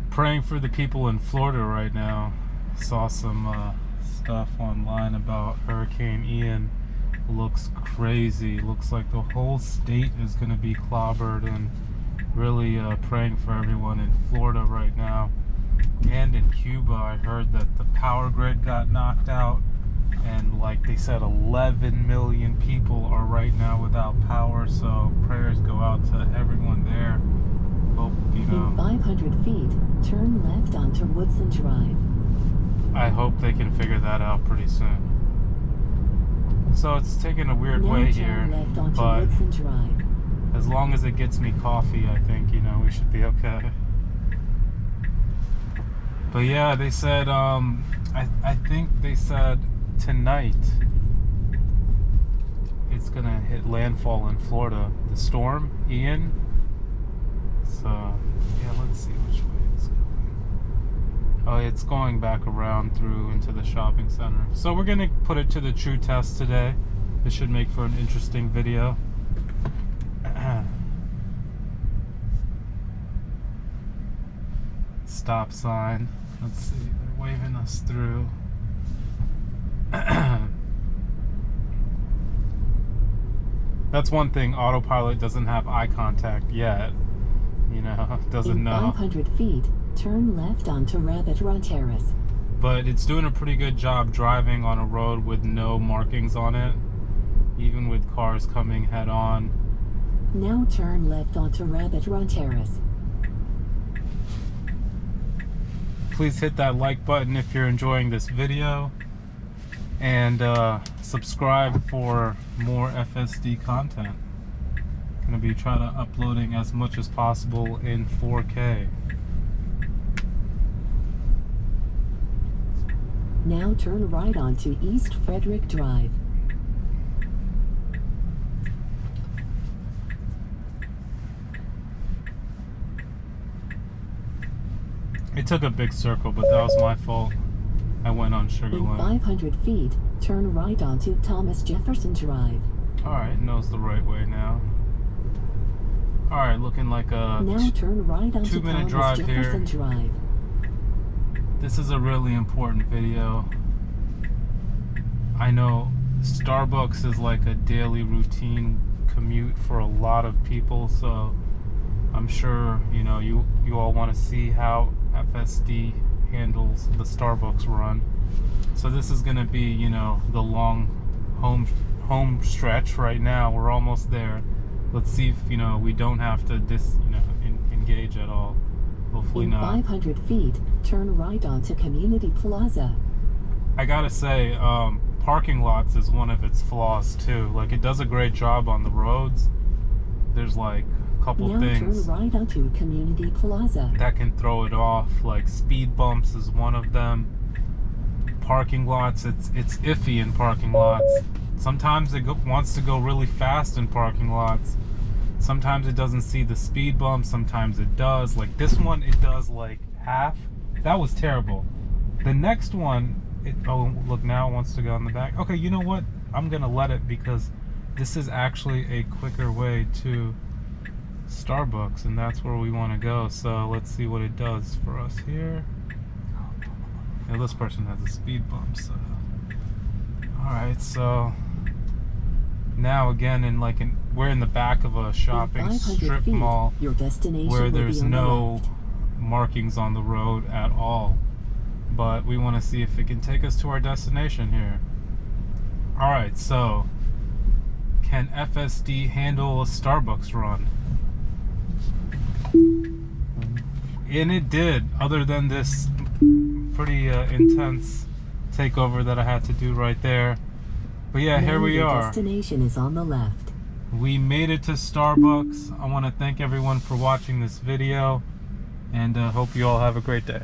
Praying for the people in Florida right now. Saw some stuff online about Hurricane Ian. Looks crazy. Looks like the whole state is going to be clobbered, and really praying for everyone in Florida right now. And in Cuba, I heard that the power grid got knocked out, and like they said, 11 million people are right now without power. So prayers go out to everyone there. Hope, you know, in 500 feet, turn left onto Woodson Drive. I hope they can figure that out pretty soon. So it's taking a weird now way turn here, left onto but Woodson Drive. as long as it gets me coffee, I think, you know, we should be okay. But yeah, they said, I think they said tonight it's gonna hit landfall in Florida. The storm, Ian. So, yeah, let's see which way it's going. Oh, it's going back around through into the shopping center. So we're gonna put it to the true test today. This should make for an interesting video. Stop sign. Let's see, they're waving us through. That's one thing, autopilot doesn't have eye contact yet. You know, doesn't know. In 500 feet, turn left onto Rabbit Run Terrace. But it's doing a pretty good job driving on a road with no markings on it, even with cars coming head on. Now turn left onto Rabbit Run Terrace. Please hit that like button if you're enjoying this video, and subscribe for more FSD content. Gonna be trying to uploading as much as possible in 4K. Now turn right onto East Frederick Drive. It took a big circle, but that was my fault. I went on Sugar In Lane. 500 feet, turn right onto Thomas Jefferson Drive. Alright, knows the right way now. Alright, looking like a now turn right onto 2-minute Thomas drive Jefferson here. Drive. This is a really important video. I know Starbucks is like a daily routine commute for a lot of people, so I'm sure, you know, you all want to see how FSD handles the Starbucks run. So this is going to be, you know, the long home stretch right now. We're almost there. Let's see if, you know, we don't have to engage at all. Hopefully in not. 500 feet, turn right onto Community Plaza. I gotta say, parking lots is one of its flaws too. Like, it does a great job on the roads. There's like a couple now things turn right onto Community Plaza. that can throw it off. Like speed bumps is one of them. Parking lots, it's iffy in parking lots. Sometimes it wants to go really fast in parking lots. Sometimes it doesn't see the speed bump. Sometimes it does. Like this one, it does like half. That was terrible. The next one, oh look, now it wants to go in the back. Okay, you know what? I'm gonna let it, because this is actually a quicker way to Starbucks, and that's where we want to go. So let's see what it does for us here. Now this person has a speed bump, so alright, so now again we're in the back of a shopping strip feet, mall your destination where will there's be on no the left. markings on the road at all, but we want to see if it can take us to our destination here. Alright, so can FSD handle a Starbucks run? And it did, other than this pretty intense takeover that I had to do right there. But yeah, now here we your are. Destination is on the left. We made it to Starbucks. I want to thank everyone for watching this video, and hope you all have a great day.